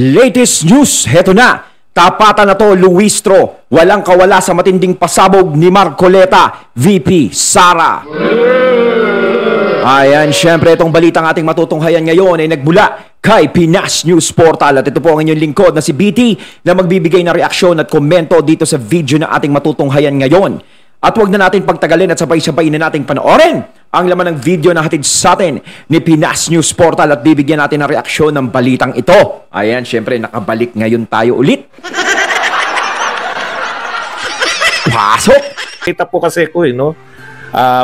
Latest news, heto na. Tapatan na to, Luistro. Walang kawala sa matinding pasabog ni Marcoleta, VP Sara. Ayan, syempre itong balitang ating matutunghayan ngayon ay nagbula kay Pinas News Portal. At ito po ang inyong lingkod na si BT na magbibigay ng reaksyon at komento dito sa video na ating matutunghayan ngayon. At huwag na natin pagtagalin at sabay-sabay na nating panoorin ang laman ng video na hatid sa atin ni Pinas News Portal at bibigyan natin ng reaksyon ng balitang ito. Ayan, syempre nakabalik ngayon tayo ulit. Pasok! Kita po kasi ko no?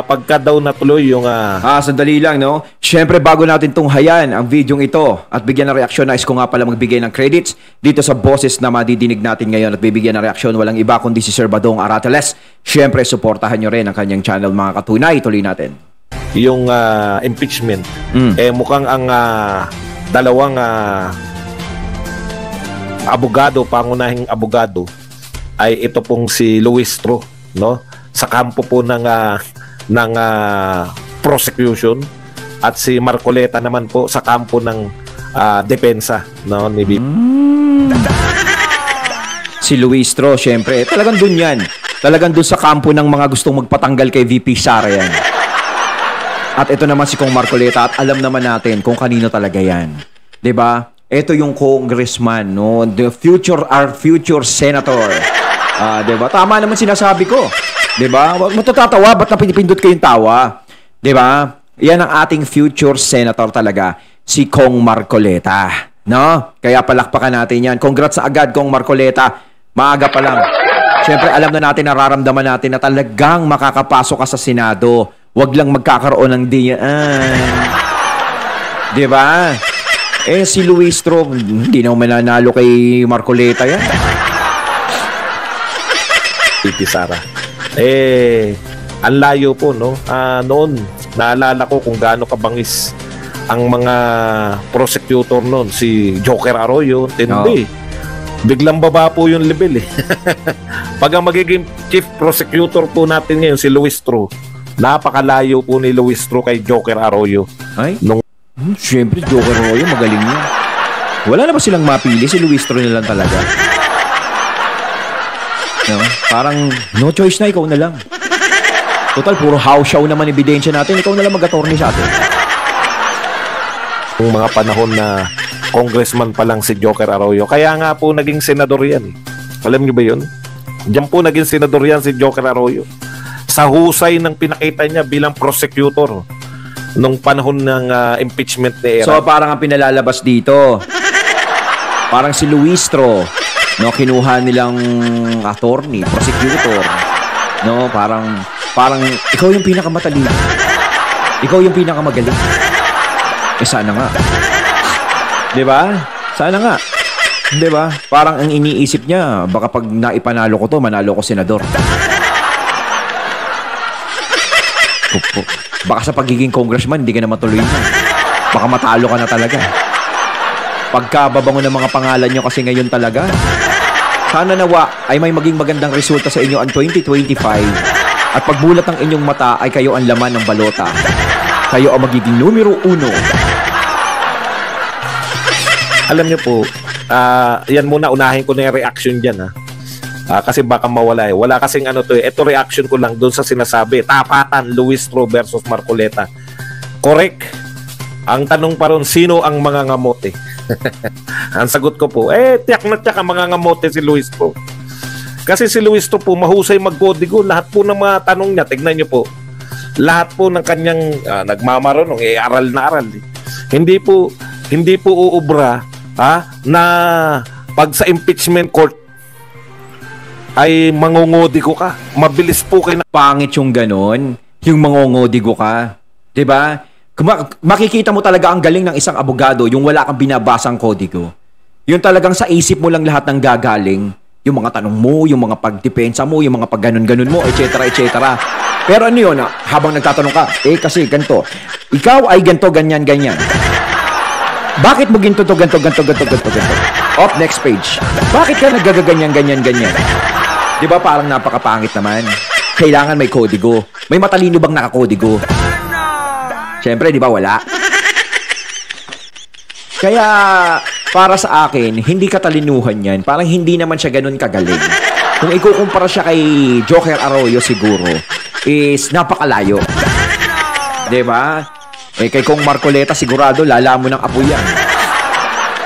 Pagka daw natuloy yung... sandali lang, no? Siyempre, bago natin tunghayan ang videong ito at bigyan ng reaksyon, nais ko nga pala magbigay ng credits dito sa boses na madidinig natin ngayon at bibigyan ng reaksyon. Walang iba kundi si Sir Badong Arateles. Siyempre, suportahan nyo rin ang kanyang channel, mga katunay. Tuloy natin. Yung impeachment, mukhang ang dalawang abogado, pangunahing abogado, ay ito pong si Luistro, no? Sa kampo po ng prosecution at si Marcoleta naman po sa kampo ng depensa, no, ni BP. Si Luistro, syempre, talagang dun yan. Talagang dun sa kampo ng mga gustong magpatanggal kay VP Sara yan. At ito naman si Kong Marcoleta at alam naman natin kung kanino talaga yan. 'Di ba? Ito yung congressman, no? Our future senator. 'Di ba? Tama naman sinasabi ko. 'Di ba? Huwag mo tatawa, ba't napipindot kayong tawa? 'Di ba? Yan ang ating future senator talaga, si Kong Marcoleta, no? Kaya palakpakan natin yan. Congrats agad, Kong Marcoleta. Maaga pa lang. Siyempre, alam na natin, nararamdaman natin na talagang makakapasok ka sa Senado. Huwag lang magkakaroon ng diyaan. 'Di ba? Si Luistro, hindi na mananalo kay Marcoleta yan. VP Sara. Ang layo po, no? Noon, naalala ko kung gaano kabangis ang mga prosecutor noon. Si Joker Arroyo, tindi. Biglang baba po yung level, eh. Pag ang magiging chief prosecutor po natin ngayon, si Luistro, napakalayo po ni Luistro kay Joker Arroyo. Ay? Siyempre, Joker Arroyo, magaling niya. Wala na ba silang mapili? Si Luistro na lang talaga. No? Parang no choice na, ikaw na lang. Total, puro house show naman ebidensya natin. Ikaw na lang mag-attorney sa atin. Yung mga panahon na congressman pa lang si Joker Arroyo. Kaya nga po naging senador yan. Alam niyo ba yun? Diyan po naging senador yan si Joker Arroyo. Sa husay ng pinakita niya bilang prosecutor nung panahon ng impeachment ni Era. So parang ang pinalalabas dito, parang si Luistro, no, kinuha nilang attorney, prosecutor, no, parang ikaw yung pinakamatalino, ikaw yung pinakamagaling. Sana nga, 'di ba? Sana nga, 'di ba? Parang ang iniisip niya, baka pag naipanalo ko to, manalo ko senador. Baka sa pagiging congressman, hindi ka na matuloy na. Baka matalo ka na talaga. Pagkababango ng mga pangalan nyo kasi ngayon talaga. Sana nawa ay may maging magandang resulta sa inyo ang 2025 at pagbulat ng inyong mata ay kayo ang laman ng balota. Kayo ang magiging numero 1. Alam niyo po, yan muna, unahin ko na yung reaction dyan, ha. Kasi baka mawala, eh. Wala kasing ano to, eh. Ito reaction ko lang doon sa sinasabi. Tapatan, Luistro versus Marcoleta. Correct. Ang tanong pa ron, sino ang mga ngamote? Ang sagot ko po, tiyak na tiyak ang mga ngamote si Luistro. Kasi si Luistro po, mahusay magkodigo. Lahat po ng mga tanong niya, tignan niyo po. Lahat po ng kanyang nagmamarunong, aral na aral. Eh. Hindi po uubra, na pag sa impeachment court, ay mangungodigo ka. Mabilis po kayo na... Pangit yung ganon, yung mangungodigo ka. 'Di ba? Makikita mo talaga ang galing ng isang abogado, yung wala kang binabasang kodigo. Yung talagang sa isip mo lang lahat ng gagaling, yung mga tanong mo, yung mga pagdepensa mo, yung mga pagganon-ganon mo, etc. etc. Pero ano yun, habang nagtatanong ka, kasi ganito, ikaw ay ganito, ganyan, ganyan. Bakit mo ginto to, ganito? Next page. Bakit ka nagagaganyan, ganyan? Di ba parang napakapangit naman? Kailangan may kodigo. May matalino bang nakakodigo? Siyempre, di ba wala? Kaya, para sa akin, hindi katalinuhan yan. Parang hindi naman siya ganun kagaling. Kung ikukumpara siya kay Joker Arroyo siguro, is napakalayo. Diba? Kay Kong Marcoleta sigurado lala mo ng apo yan.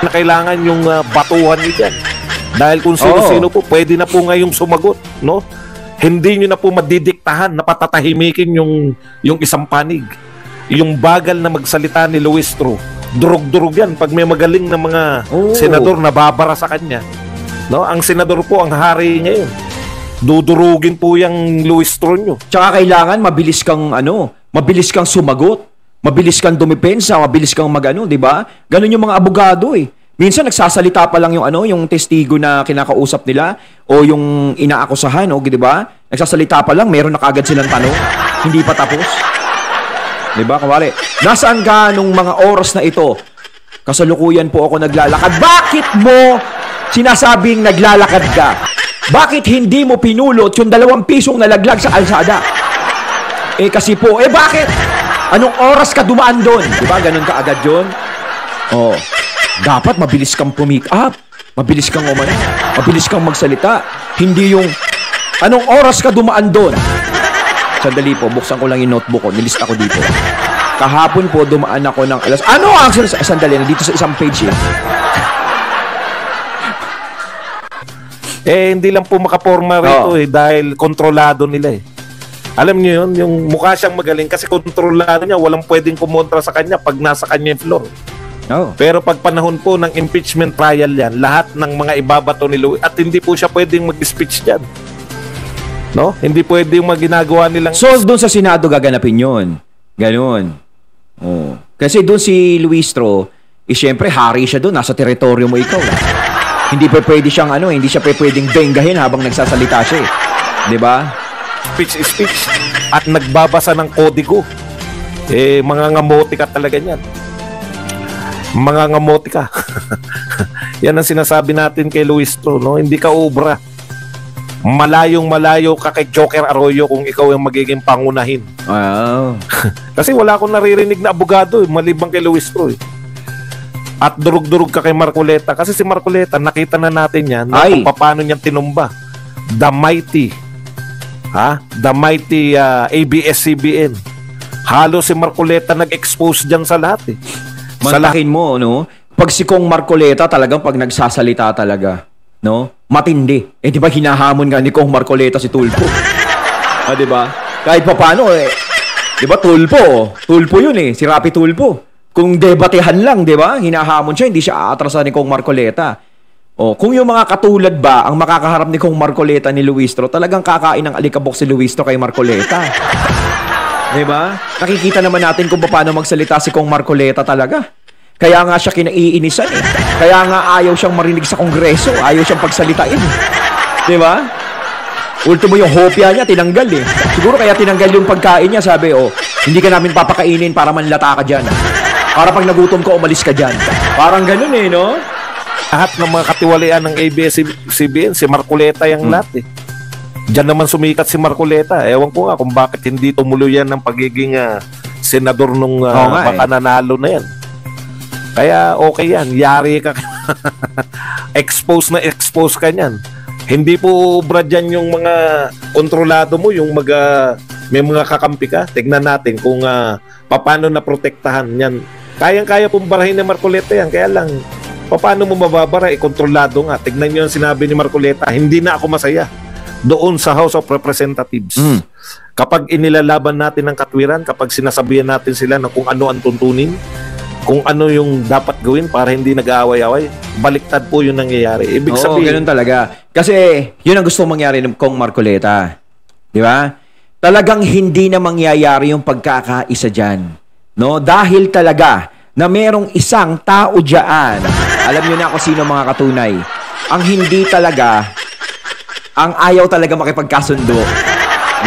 Na kailangan yung batuhan niyo dyan. Dahil kung sino-sino po, pwede na po ngayong sumagot, no? Hindi nyo na po madidiktahan na patatahimikin yung isang panig. Yung bagal na magsalita ni Luis Tro, durog-durog yan pag may magaling na mga senador na babara sa kanya. No? Ang senador po ang hari ngayon. Dudurugin po yung Luis Tro nyo. Tsaka kailangan mabilis kang sumagot. Mabilis kang dumipensa, mabilis kang magano, 'di ba? Ganun yung mga abogado eh. Minsan nagsasalita pa lang yung testigo na kinakausap nila o yung inaakusahan, 'di ba? Nagsasalita pa lang, meron na kaagad silang tanong. Hindi pa tapos. 'Di ba, kumare? Nasaan ka nung mga oras na ito? Kasalukuyan po ako naglalakad. Bakit mo sinasabing naglalakad ka? Bakit hindi mo pinulot yung 2 pisong nalaglag sa kalsada? Kasi po, bakit? Anong oras ka dumaan doon? Diba? Ganun ka agad yun? Dapat mabilis kang pumick up. Mabilis kang umano. Mabilis kang magsalita. Hindi yung, anong oras ka dumaan doon? Sandali po, buksan ko lang yung notebook ko. Nilista ko dito. Kahapon po, dumaan ako ng alas. Ano ang sandali, nandito sa isang page eh. Hindi lang po makaporma rito dahil kontrolado nila eh. Alam niyo yun, yung mukha siyang magaling kasi kontrolado niya, walang pwedeng kumontra sa kanya pag nasa kanya yung floor. Pero pag panahon po ng impeachment trial yan, lahat ng mga ibabato ni Luis, at hindi po siya pwedeng mag-speech dyan. No? Hindi pwedeng ginagawa nilang... So, doon sa Senado gaganapin yun. Ganon. Kasi doon si Luis Tro, siyempre hari siya doon, nasa teritoryo mo ikaw. Hindi pa pwede siyang hindi siya pwedeng benggahin habang nagsasalita siya eh. 'Di ba? Speech at nagbabasa ng kodigo. Mga ngamotika talaga niyan. Mga ngamotika. Yan ang sinasabi natin kay Luis Tro, no? Hindi ka obra. Malayong-malayo ka kay Joker Arroyo kung ikaw ang magiging pangunahin. Kasi wala akong naririnig na abogado malibang kay Luis Tro. At durug-durug ka kay Marcoleta. Kasi si Marcoleta, nakita na natin yan kung paano niyan tinumba. The mighty ABS-CBN. Halos si Marcoleta nag-expose dyan sa lahat eh. Malakin mo, no? Pag si Kong Marcoleta talagang pag nagsasalita talaga, no? Matindi. Di ba hinahamon nga ni Kong Marcoleta si Tulfo? Di ba? Kahit pa paano di ba Tulfo? Tulfo yun eh, si Rapi Tulfo. Kung debatehan lang, di ba? Hinahamon siya, hindi siya aatrasan ni Kong Marcoleta. Kung yung mga katulad ba ang makakaharap ni Kong Marcoleta ni Luis Tro, talagang kakain ng alikabok si Luis Tro kay Marcoleta. Diba? Nakikita naman natin kung paano magsalita si Kong Marcoleta talaga. Kaya nga siya kinaiinisan eh. Kaya nga ayaw siyang marinig sa Kongreso, ayaw siyang pagsalitain. Diba? Ultimo yung hopya niya, tinanggal eh. Siguro kaya tinanggal yung pagkain niya, sabi, hindi ka namin papakainin para manlata ka dyan. Para pag nagutom ka, umalis ka dyan. Parang ganun eh, no? Lahat ng mga katiwalian ng ABS-CBN, si Marcoleta yung lahat eh. Diyan naman sumikat si Marcoleta. Ewan ko nga kung bakit hindi tumuloy yan ng pagiging senador nung baka nanalo na yan. Kaya okay yan. Yari ka. Expose ka niyan. Hindi po ubra dyan yung mga kontrolado mo, yung may mga kakampi ka. Tignan natin kung paano na protektahan yan. Kayang-kaya pong barahin ni Marcoleta yan. Kaya lang, paano mo mababara? Kontrolado nga. Tignan nyo ang sinabi ni Marcoleta. Hindi na ako masaya doon sa House of Representatives. Kapag inilalaban natin ang katwiran, kapag sinasabihan natin sila na kung ano ang tuntunin, kung ano yung dapat gawin para hindi nag-aaway-away, baliktad po yung nangyayari. Ibig sabihin... ganun talaga. Kasi yun ang gusto mangyari ng Kong Marcoleta. Di ba? Talagang hindi na mangyayari yung pagkakaisa dyan. No? Dahil talaga na merong isang tao dyan, alam nyo na kung sino mga katunay, ang hindi talaga, ang ayaw talaga makipagkasundo.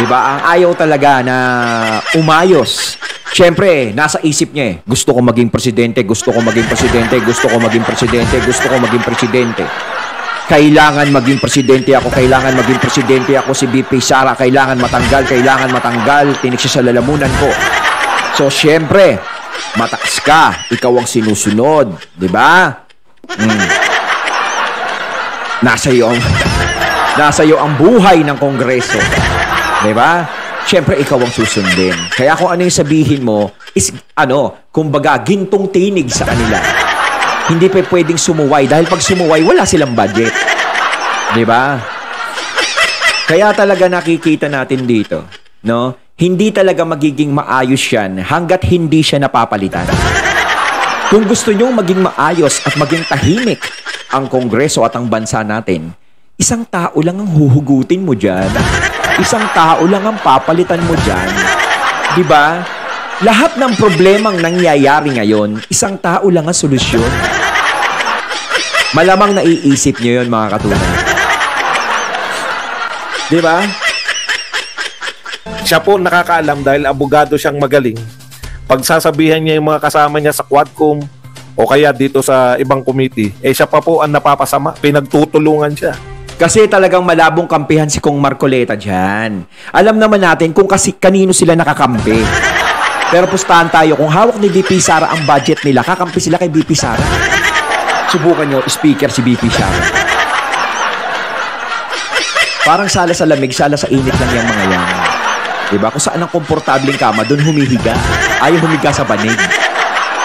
Diba? Ang ayaw talaga na umayos. Siyempre, nasa isip niya eh, gusto ko maging presidente, gusto ko maging presidente, gusto ko maging presidente, gusto ko maging presidente. Kailangan maging presidente ako, kailangan maging presidente ako, si BP Sara, kailangan matanggal, tinik siya sa lalamunan ko. So, siyempre, mataas ka, ikaw ang sinusunod, di ba? Nasa iyo ang buhay ng Kongreso. Diba? Siyempre, ikaw ang susundin. Kaya kung ano yung sabihin mo, is, kumbaga, gintong tinig sa kanila. Hindi pa pwedeng sumuway. Dahil pag sumuway, wala silang budget. Diba? Kaya talaga nakikita natin dito, no? Hindi talaga magiging maayos yan hanggat hindi siya napapalitan. Kung gusto nyo maging maayos at maging tahimik ang Kongreso at ang bansa natin, isang tao lang ang huhugutin mo dyan. Isang tao lang ang papalitan mo dyan. Diba? Lahat ng problemang nangyayari ngayon, isang tao lang ang solusyon. Malamang naiisip nyo yun, mga katunan. Diba? Siya po nakakaalam dahil abogado siyang magaling. Pagsasabihan niya yung mga kasama niya sa Quadcom o kaya dito sa ibang committee, siya pa po ang napapasama. Pinagtutulungan siya. Kasi talagang malabong kampihan si Kong Marcoleta dyan. Alam naman natin kung kasi kanino sila nakakampi. Pero pustahan tayo, kung hawak ni VP Sara ang budget nila, kakampi sila kay VP Sara. Subukan nyo, speaker si VP Sara. Parang sala sa lamig, sala sa init lang yung mga yan. Diba? Kung saan ang komportabling kama, doon humihiga. Ayaw humiga sa banig.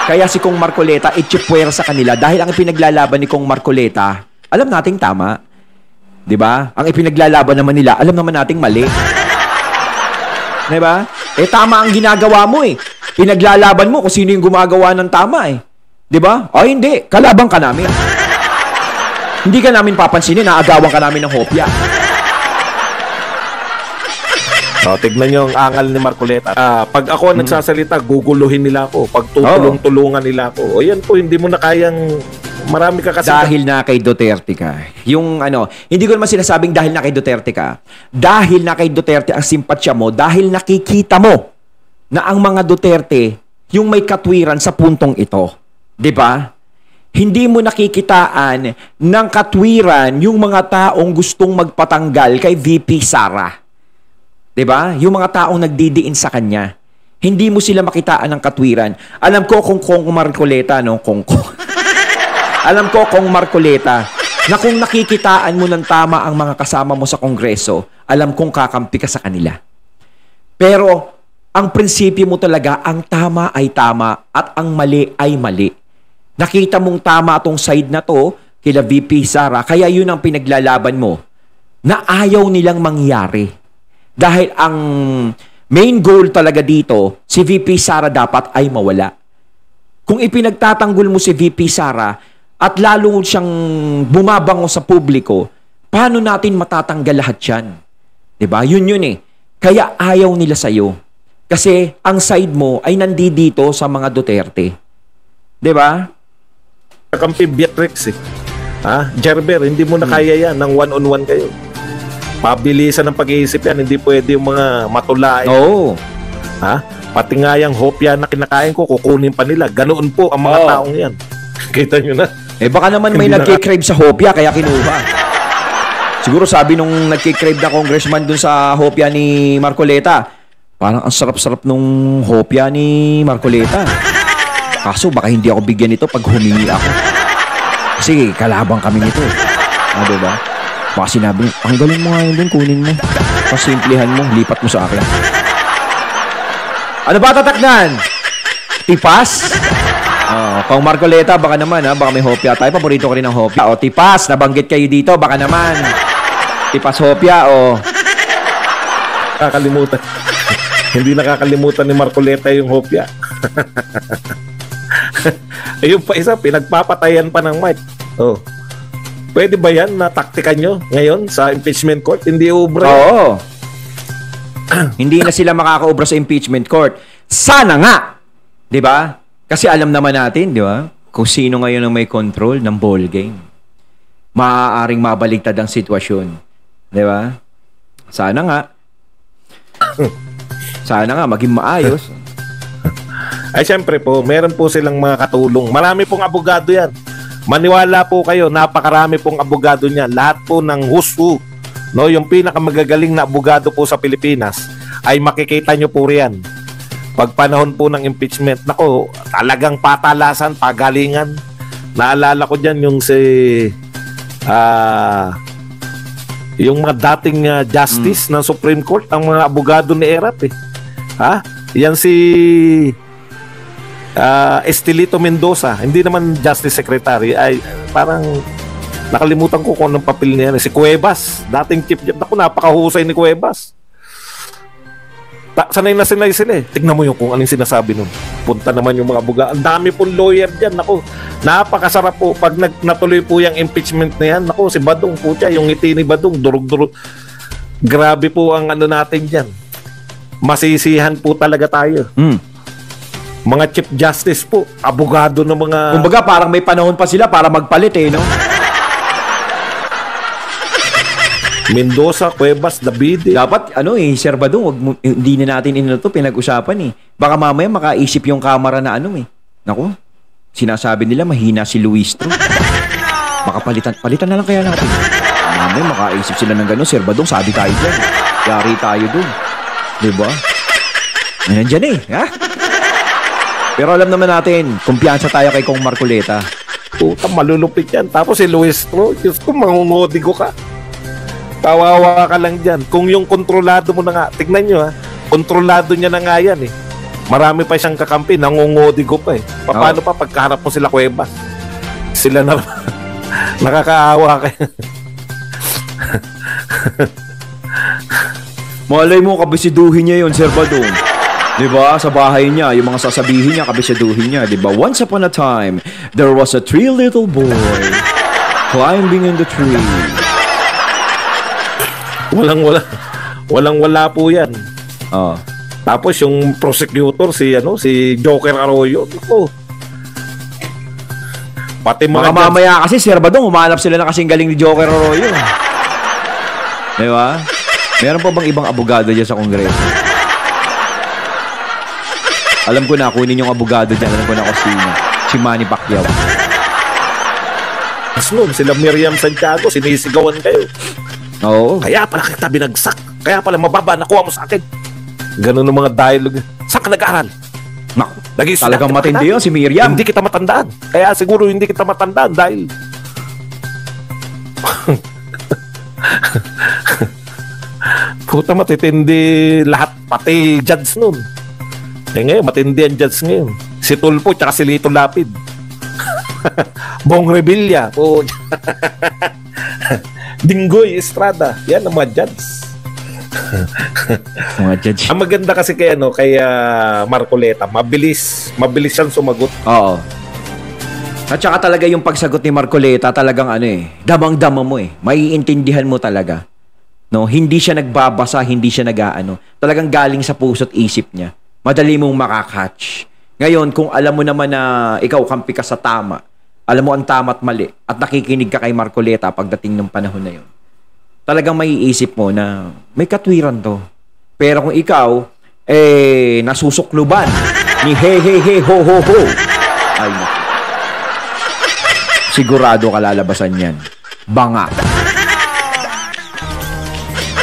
Kaya si Kong Marcoleta, itchipwera sa kanila dahil ang ipinaglalaban ni Kong Marcoleta, alam nating tama. Diba? Ang ipinaglalaban naman nila, alam naman nating mali. Diba? Tama ang ginagawa mo eh. Pinaglalaban mo kung sino yung gumagawa ng tama eh. Diba? O hindi, kalabang ka namin. Hindi ka namin papansinin, naagawan ka namin ng hopya. Tignan nyo ang angal ni Marcoleta. Pag ako nagsasalita, guguluhin nila ako. Pag tutulong-tulungan nila ako. O yan po, hindi mo na kayang marami ka kasi. Dahil na kay Duterte ka. Yung hindi ko naman sinasabing dahil na kay Duterte ka. Dahil na kay Duterte ang simpatsya mo, dahil nakikita mo na ang mga Duterte, yung may katwiran sa puntong ito. 'Di ba? Hindi mo nakikitaan ng katwiran yung mga taong gustong magpatanggal kay VP Sara. 'Di ba? Yung mga taong nagdidiin sa kanya. Hindi mo sila makitaan ng katwiran. Alam ko kung Marcoleta, no? Alam ko kung Marcoleta, na kung nakikitaan mo ng tama ang mga kasama mo sa Kongreso, alam kong kakampi ka sa kanila. Pero, ang prinsipyo mo talaga, ang tama ay tama at ang mali ay mali. Nakita mong tama itong side na to, kila VP Sara, kaya yun ang pinaglalaban mo, na ayaw nilang mangyari. Dahil ang main goal talaga dito, si VP Sara dapat ay mawala. Kung ipinagtatanggol mo si VP Sara, at lalo siyang bumabango sa publiko, paano natin matatanggal lahat yan? Diba? Yun eh. Kaya ayaw nila sa'yo. Kasi ang side mo ay nandito sa mga Duterte. Diba? Kampi Beatrix eh. Gerber, hindi mo na kaya yan ng one-on-one kayo. Pabilisan ng pag-iisip yan. Hindi pwede yung mga matulain. Oo. Pati nga yung hopya na kinakain ko, kukunin pa nila. Ganoon po ang mga taong yan. Kita nyo na. Baka naman may nagkikrave sa hopya kaya kinuha. Siguro sabi nung nagkikrave na congressman dun sa hopya ni Marcoleta, parang ang sarap-sarap nung hopya ni Marcoleta. Kaso baka hindi ako bigyan nito pag humingi ako. Kasi kalabang kami nito. Diba? Baka sinabi, tanggalin mo nga yun dun, kunin mo. Pasimplihan mo, lipat mo sa akin. Ano ba tataknan? Tipas? Kung Marcoleta, baka naman, baka may hopya tayo. Paborito ko rin ang hopya. Tipas, nabanggit kayo dito, baka naman. Tipas hopya, Kakalimutan. Hindi nakakalimutan ni Marcoleta yung hopya. Ayun pa isa, pinagpapatayan pa ng mic. Pwede ba yan na taktikan nyo ngayon sa impeachment court? Hindi ubra. Oo. Hindi na sila makakaubra sa impeachment court. Sana nga! 'Di ba? Kasi alam naman natin, 'di ba? Kung sino ngayon ang may control ng ball game. Maaaring mabaligtad ang sitwasyon. 'Di ba? Sana nga. Sana nga maging maayos. Ay syempre po, meron po silang mga katulong. Marami pong abogado 'yan. Maniwala po kayo, napakarami pong abogado niyan. Lahat po ng who's who, no, yung pinakamagagaling na abogado po sa Pilipinas ay makikita nyo po riyan. Pag panahon po ng impeachment, nako, talagang patalasan, pagalingan. Naalala ko dyan yung yung mga dating justice ng Supreme Court, ang mga abogado ni Erap eh. Ha? Yan si Estelito Mendoza, hindi naman Justice Secretary, ay parang nakalimutan ko kung anong papel niya. Si Cuevas, dating chief judge. Naku, napakahusay ni Cuevas. Sanay na sila eh. Tignan mo yung kung anong sinasabi nun. Punta naman yung mga abogado. Ang dami pong lawyer dyan. Naku, napakasarap po. Pag natuloy po yung impeachment na yan, naku, si Badong po siya, yung ngiti ni Badong, durug-durug. Grabe po ang ano natin dyan. Masisihan po talaga tayo. Mga chief justice po, abogado ng mga... Kumbaga, parang may panahon pa sila para magpalit eh, no? Mendoza, Cuevas, David. Dapat, Sir Badong, hindi na natin to pinag-usapan eh. Baka mamaya makaisip yung kamera na Naku, sinasabi nila mahina si Luistro. Baka palitan na lang kaya natin. Mamaya makaisip sila ng gano'n, Sir Badong, sabi tayo dyan. Yari tayo dun. Diba? Ayan dyan eh, ha? Pero alam naman natin, kumpiyansa tayo kay Kong Marcoleta. Puta, malulupit yan. Tapos si Luistro, Diyos ko, mangungodigo ka. Kawawa ka lang dyan. Kung yung kontrolado mo na nga, tignan nyo kontrolado niya na nga yan eh. Marami pa siyang kakampi, nangungodigo pa eh. Paano pa pagkaharap mo sila Cuevas? Sila na nakakaawa kayo. Malay mo, kabisiduhin niya yun, Sir Badong. Diba? Sa bahay niya, yung mga sasabihin niya, kabisiduhin niya. Diba? Once upon a time, there was a 3 little boy climbing in the tree. Walang-wala po yan. Tapos yung prosecutor, si Joker Arroyo. Pati mga mamaya kasi, Sir Badong, umanap sila na kasing galing ni Joker Arroyo. Diba? Meron pa bang ibang abogado dyan sa Kongreso? Alam ko na, kunin yung abogado dyan. Alam ko na kung sino. Si Manny Pacquiao. Sila Miriam Santiago, sinisigawan kayo. Oo. Kaya pala kita binagsak. Kaya pala mababa nakuha mo sa akin. Ganun ang mga dialogue. Saan ka nag-aaral? Naku, talagang matindi yun si Miriam. Hindi kita matandaan. Kaya siguro hindi kita matandaan dahil puta, matitindi lahat. Pati judge nun. Ngayon, matindi ang judge ngayon. Si Tulfo tsaka si Lito Lapid. Bong Revilla. Dinggoy Estrada. Yan ang mga judge. Mga judge. Ang maganda kasi kay Marcoleta, mabilis siyang sumagot. Oo. At saka talaga yung pagsagot ni Marcoleta, talagang damang-dama mo eh. Maiintindihan mo talaga. No, hindi siya nagbabasa, hindi siya talagang galing sa puso't isip niya. Madali mong makakatch. Ngayon, kung alam mo naman na ikaw kampi ka sa tama, alam mo ang tama at mali, at nakikinig ka kay Marcoleta pagdating ng panahon na yun, talagang maiisip mo na may katwiran to. Pero kung ikaw, nasusukluban ni he ho ho ho, ay, sigurado ka lalabasan yan. Banga.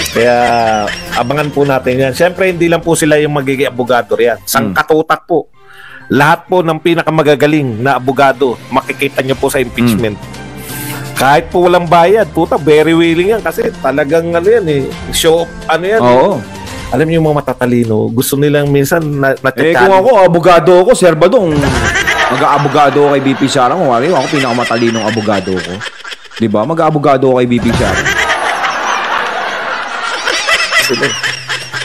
Kaya abangan po natin yan. Siyempre, hindi lang po sila yung magiging abogado riyan. Sangkatutak po. Lahat po ng pinakamagagaling na abogado, makikita nyo po sa impeachment. Kahit po walang bayad, puta, very willing yan. Kasi talagang show up, yan. Oo. Alam niyo yung mga matatalino, gusto nilang minsan kung ako, abogado ako, Sir Badong, mag-aabogado ako kay BP Sara. Kung ako pinakamatalinong abogado ko. Diba? Mag-aabogado ako kay BP Sara.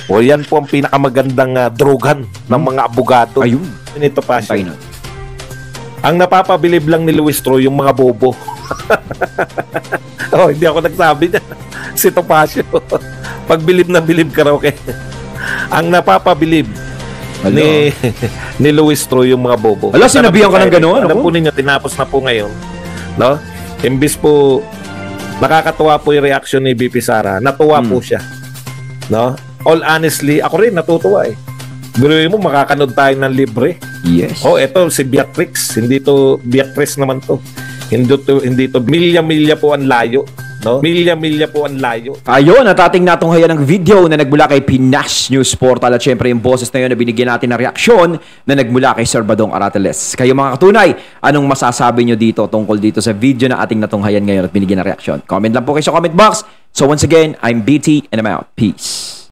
O yan po ang pinakamagandang drogan ng mga abogado. Ayun. Ito pa siya. Ang napapabilib lang ni Luistro yung mga bobo. Hindi ako nagsabi niya. Si Topacio. Pagbilib na bilib ka raw kay. Ang napapabilib ni Luistro yung mga bobo. Ala, sinabihan ka ng gano'n? Alam po ninyo, tinapos na po ngayon. No? Imbis po, nakakatuwa po yung reaction ni BP Sara. Natuwa po siya. No? All honestly, ako rin natutuwa eh. Biruin mo, makakanood tayo ng libre. Yes. Eto si Beatrix. Hindi to Beatrice naman to. Hindi to milya-milya po ang layo. No? Milya-milya po ang layo. Ayun, at ating natunghayan ng video na nagmula kay Pinas News Portal at syempre yung boses na yun na binigyan natin ng reaksyon na nagmula kay Sir Badong Arateles. Kayo mga katunay, anong masasabi nyo dito tungkol dito sa video na ating natunghayan ngayon at binigyan ng reaksyon? Comment lang po kayo sa comment box. So once again, I'm BT and I'm out. Peace.